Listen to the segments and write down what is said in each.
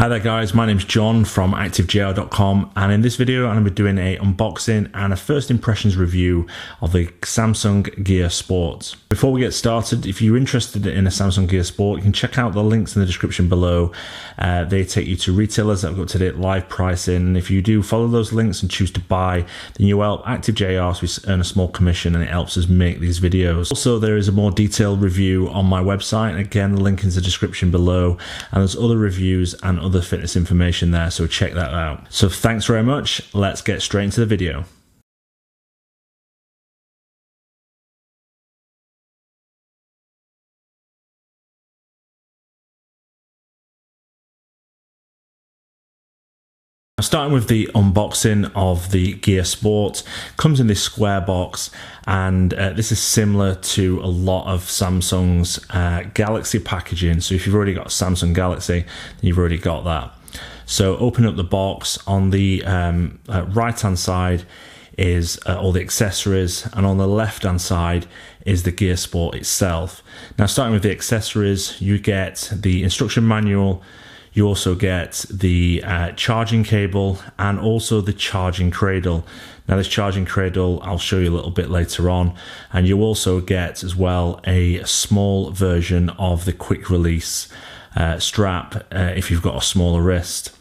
Hi there guys, my name's John from activejr.com, and in this video I'm going to be doing a unboxing and a first impressions review of the Samsung Gear Sport. Before we get started, if you're interested in a Samsung Gear Sport, you can check out the links in the description below. They take you to retailers that have got to-date live pricing, and if you do follow those links and choose to buy, then you help ActiveJR, so we earn a small commission and it helps us make these videos. Also, there is a more detailed review on my website, and again the link is in the description below, and there's other reviews and other fitness information there, so check that out. So thanks very much, let's get straight into the video. Starting with the unboxing of the Gear Sport, comes in this square box, and this is similar to a lot of Samsung's Galaxy packaging. So if you've already got a Samsung Galaxy, then you've already got that. So open up the box. On the right hand side is all the accessories, and on the left hand side is the Gear Sport itself. Now starting with the accessories, you get the instruction manual. You also get the charging cable and also the charging cradle. Now this charging cradle I'll show you a little bit later on, and you also get as well a small version of the quick release strap if you've got a smaller wrist.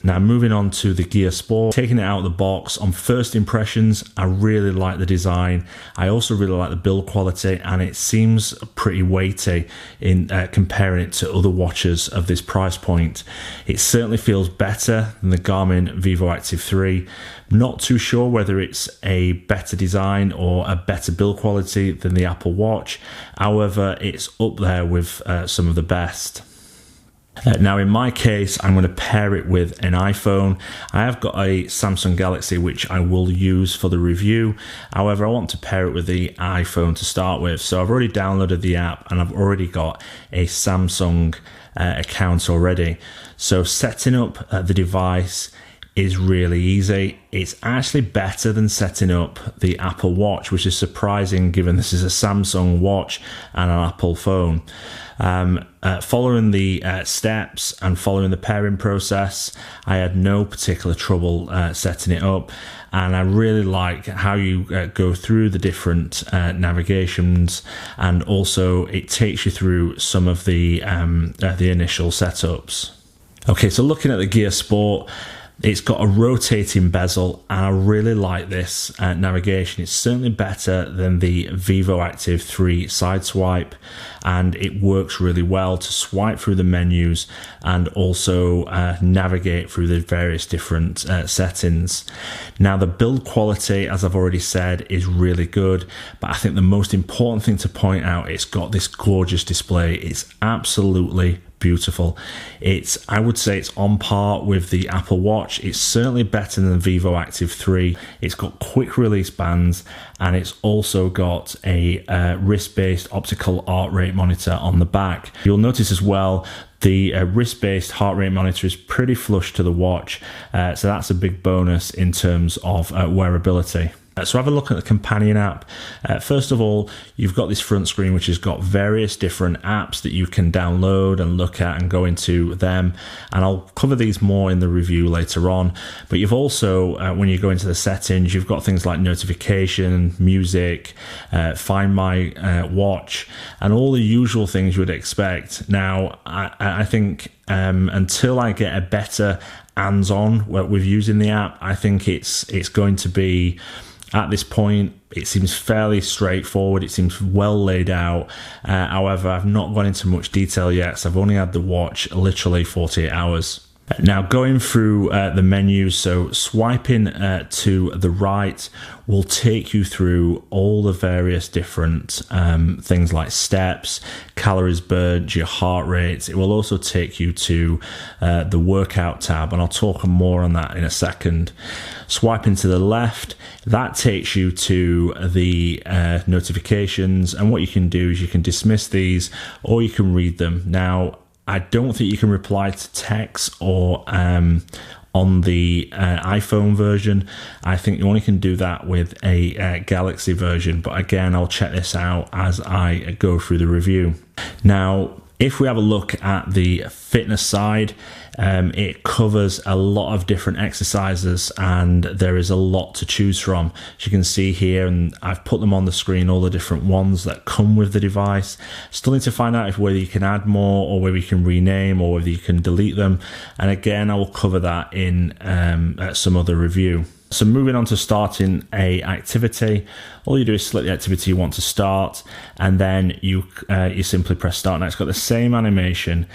Now moving on to the Gear Sport, taking it out of the box, on first impressions I really like the design. I also really like the build quality, and it seems pretty weighty in comparing it to other watches of this price point. It certainly feels better than the Garmin Vivoactive 3. Not too sure whether it's a better design or a better build quality than the Apple Watch. However, it's up there with some of the best. Now in my case, I'm going to pair it with an iPhone. I have got a Samsung Galaxy which I will use for the review. However, I want to pair it with the iPhone to start with. So I've already downloaded the app and I've already got a Samsung account already. So setting up the device is really easy. It's actually better than setting up the Apple Watch, which is surprising given this is a Samsung watch and an Apple phone. Following the steps and following the pairing process, I had no particular trouble setting it up, and I really like how you go through the different navigations, and also it takes you through some of the initial setups. Okay, so looking at the Gear Sport, it's got a rotating bezel, and I really like this navigation. It's certainly better than the Vivoactive 3 side swipe, and it works really well to swipe through the menus and also navigate through the various different settings. Now the build quality, as I've already said, is really good, but I think the most important thing to point out, it's got this gorgeous display. It's absolutely beautiful. I would say it's on par with the Apple Watch. It's certainly better than the Vivoactive 3. It's got quick release bands, and it's also got a wrist-based optical heart rate monitor on the back. You'll notice as well the wrist-based heart rate monitor is pretty flush to the watch, so that's a big bonus in terms of wearability. So have a look at the companion app. First of all, you've got this front screen which has got various different apps that you can download and look at and go into them, and I'll cover these more in the review later on. But you've also, when you go into the settings, you've got things like notification, music, find my watch, and all the usual things you would expect. Now I think until I get a better hands-on with using the app, I think it's going to be, at this point, it seems fairly straightforward. It seems well laid out. However, I've not gone into much detail yet, so I've only had the watch literally 48 hours. Now going through the menus, so swiping to the right will take you through all the various different things like steps, calories burnt, your heart rate. It will also take you to the workout tab, and I'll talk more on that in a second. Swiping to the left, that takes you to the notifications, and what you can do is you can dismiss these or you can read them. Now I don't think you can reply to text or on the iPhone version. I think you only can do that with a Galaxy version, but again, I'll check this out as I go through the review. Now, If we have a look at the fitness side, it covers a lot of different exercises and there is a lot to choose from. As you can see here, and I've put them on the screen, all the different ones that come with the device. Still need to find out whether you can add more or whether you can rename or whether you can delete them. And again, I will cover that in some other review. So moving on to starting a activity, all you do is select the activity you want to start, and then you simply press start. Now it's got the same animation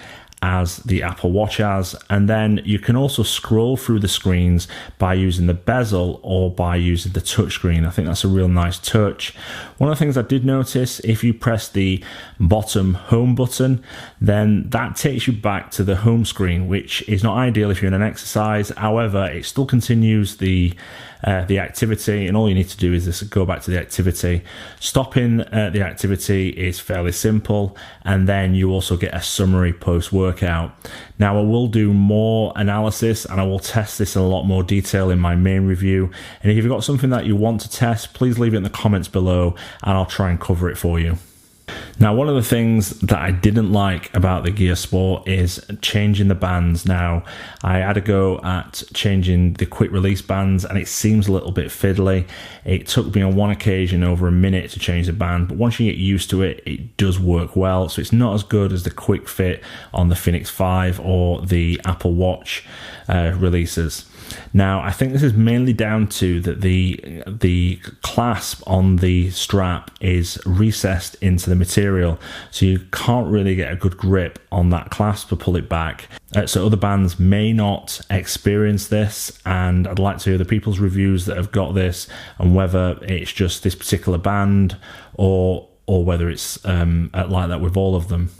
as the Apple Watch has, and then you can also scroll through the screens by using the bezel or by using the touch screen. I think that's a real nice touch. One of the things I did notice, if you press the bottom home button, then that takes you back to the home screen, which is not ideal if you're in an exercise. However, it still continues the activity, and all you need to do is just go back to the activity. Stopping the activity is fairly simple, and then you also get a summary post-workout. Now I will do more analysis and I will test this in a lot more detail in my main review, and if you've got something that you want to test, please leave it in the comments below and I'll try and cover it for you. Now, one of the things that I didn't like about the Gear Sport is changing the bands. Now, I had a go at changing the quick release bands and it seems a little bit fiddly. It took me on one occasion over a minute to change the band, but once you get used to it, it does work well. So it's not as good as the quick fit on the Fenix 5 or the Apple Watch releases. Now, I think this is mainly down to that the clasp on the strap is recessed into the material, so you can't really get a good grip on that clasp to pull it back. So other bands may not experience this, and I'd like to hear the people's reviews that have got this and whether it's just this particular band or whether it's like that with all of them.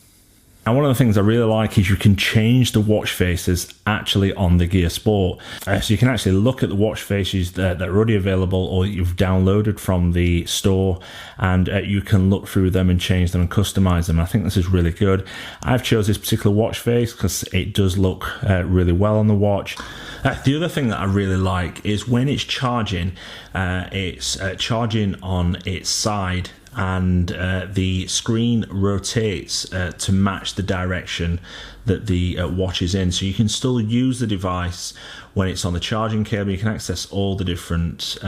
And one of the things I really like is you can change the watch faces actually on the Gear Sport. So you can actually look at the watch faces that are already available or you've downloaded from the store, and you can look through them and change them and customize them. I think this is really good. I've chose this particular watch face because it does look really well on the watch. The other thing that I really like is when it's charging on its side, and the screen rotates to match the direction that the watch is in. So you can still use the device when it's on the charging cable. You can access all the different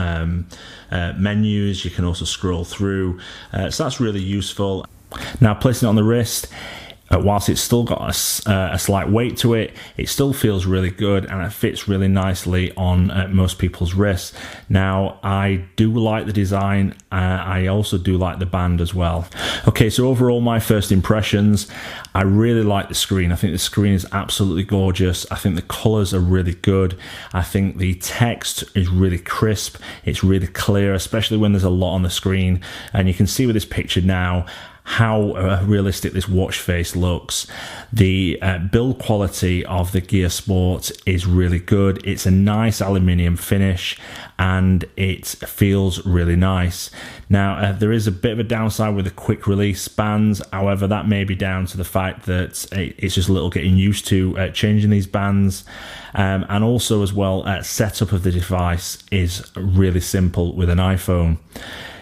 menus. You can also scroll through. So that's really useful. Now, placing it on the wrist, whilst it's still got a slight weight to it, it still feels really good and it fits really nicely on most people's wrists. Now, I do like the design. I also do like the band as well. Okay, so overall, my first impressions, I really like the screen. I think the screen is absolutely gorgeous. I think the colors are really good. I think the text is really crisp. It's really clear, especially when there's a lot on the screen. And you can see with this picture now how realistic this watch face looks. The build quality of the Gear Sport is really good. It's a nice aluminium finish and it feels really nice. Now, there is a bit of a downside with the quick release bands. However, that may be down to the fact that it's just a little getting used to changing these bands. And also as well, setup of the device is really simple with an iPhone.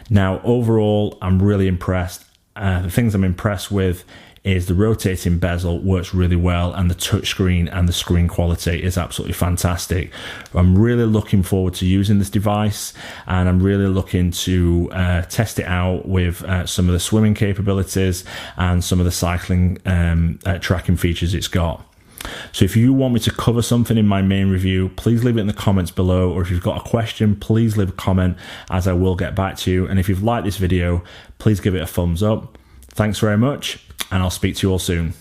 Now, overall, I'm really impressed. The things I'm impressed with is the rotating bezel works really well, and the touchscreen and the screen quality is absolutely fantastic. I'm really looking forward to using this device, and I'm really looking to test it out with some of the swimming capabilities and some of the cycling tracking features it's got. So if you want me to cover something in my main review, please leave it in the comments below, or if you've got a question, please leave a comment as I will get back to you. And if you've liked this video, please give it a thumbs up. Thanks very much, and I'll speak to you all soon.